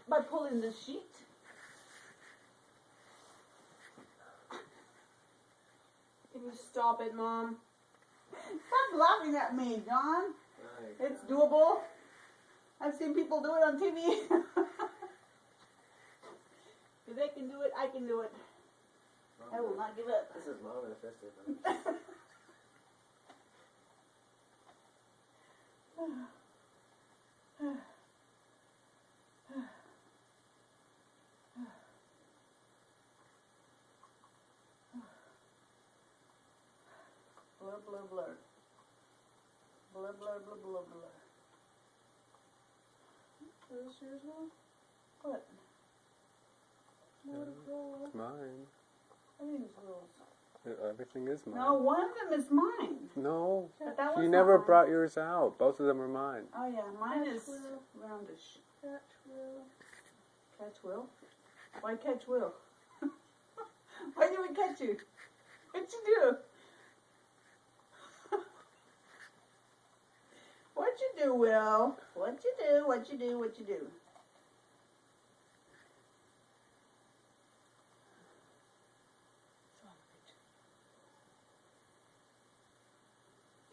by pulling the sheet. Can you stop it, Mom? Stop laughing at me, John. It's doable. I've seen people do it on TV. If they can do it, I can do it. I will not give up. This is Mom in a fist. Blur, blur, blur. Blur, blur, blur, blur, blur. Is this yours now? What? It's mine. I think it's yours. Everything is mine. No, one of them is mine. No. But that You one's never not mine. brought yours out. Both of them are mine. Oh yeah, mine Catch is Will. roundish. Catch Will. Catch Will? Why catch Will? Why do we catch you? What'd you do? What'd you do, Will? What'd you do? What'd you do? What'd you do?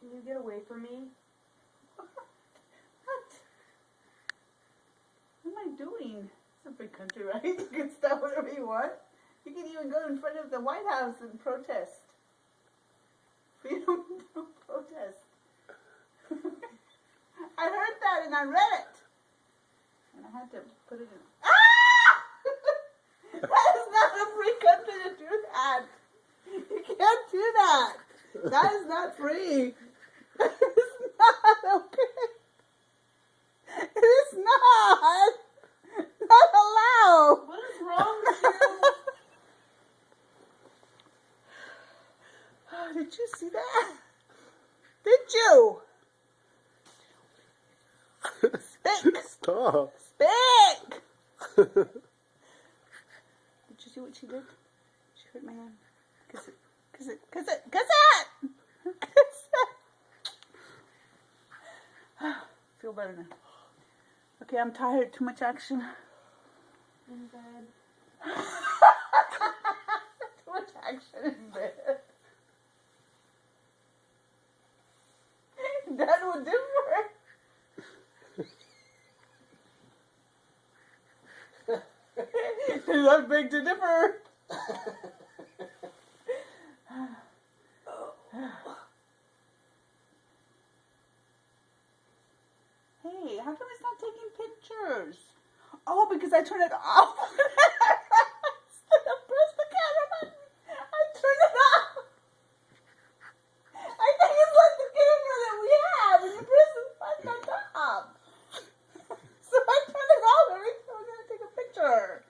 Can you get away from me? What? What am I doing? It's a big country, right? You can stop whatever you want. You can even go in front of the White House and protest. Freedom to protest. I heard that and I read it. And I had to put it in. Ah! That is not a free country to do that. You can't do that. That is not free. That is not okay. It is not. Not allowed. What is wrong with you? Oh, did you see that? Did you? Speak. Stop. Speak. Did you see what she did? She hurt my hand. Kiss it. Kiss it. Kiss it. Kiss it. Kiss it. Feel better now. Okay, I'm tired. Too much action. In bed. Too much action in bed. That would differ. That big to differ. Hey, how come it's not taking pictures? Oh, because I turned it off. Instead of press the camera button, I turned it off. I think it's like the camera that we have, and you press the button on top. So I turned it off every time I'm going to take a picture.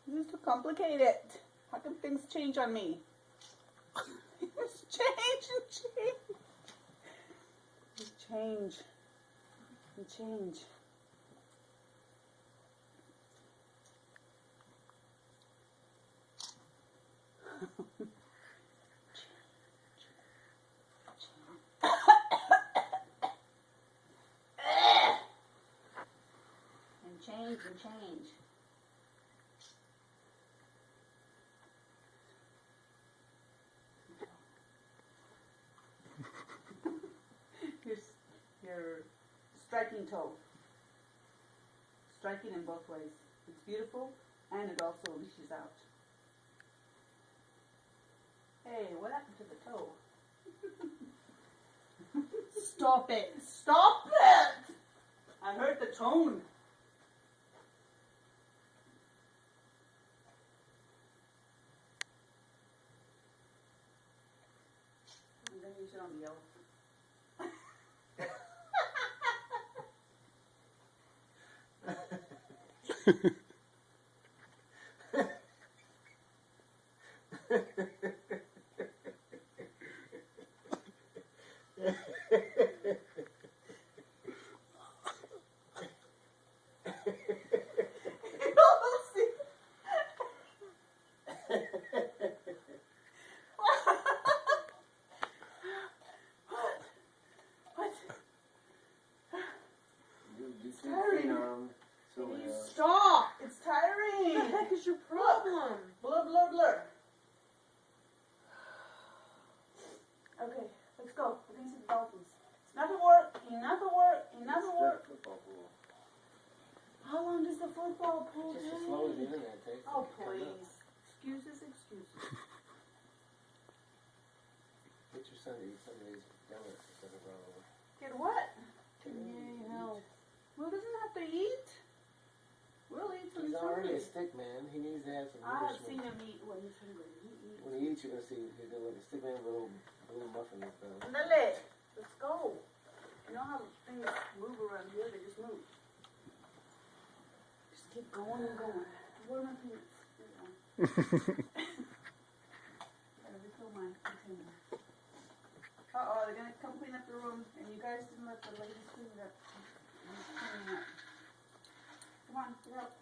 This is too complicated. How come things change on me? It's change and change. Just change and change. And change and change. Your striking toe. Striking in both ways. It's beautiful and it also reaches out. Hey, what happened to the toe? Stop it! Stop it! I heard the tone. I'm going to use it on the yellow. Scary. lean on them. So Stop! It's What the tiring. heck is your problem? Blur, blur, blur. Okay, let's go. We're gonna see the dolphins. Enough of work. Enough of work. Enough of work. football pool. How long does the football pool Just take? as slow as the internet takes. Oh, to come up. please. Excuses, excuses. Get your Sunday. Sunday's donuts instead of rolling. Get what? Yay, hell. Well, doesn't have to eat. We'll eat some He's already a Sunday. stick man. He needs to have some I have seen nourishment. him eat when he's hungry. He eats. When he eats, you're gonna see he's doing a stick man with a little muffin and stuff. Andale. Let's go. You know how things move around here? They just move. Just keep going and going. Where are my peanuts? There you go. Gotta refill my container. Uh-oh, they're gonna come clean up the room, and you guys didn't let the ladies clean it up. I'm cleaning up. Come on, get out.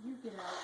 You get out.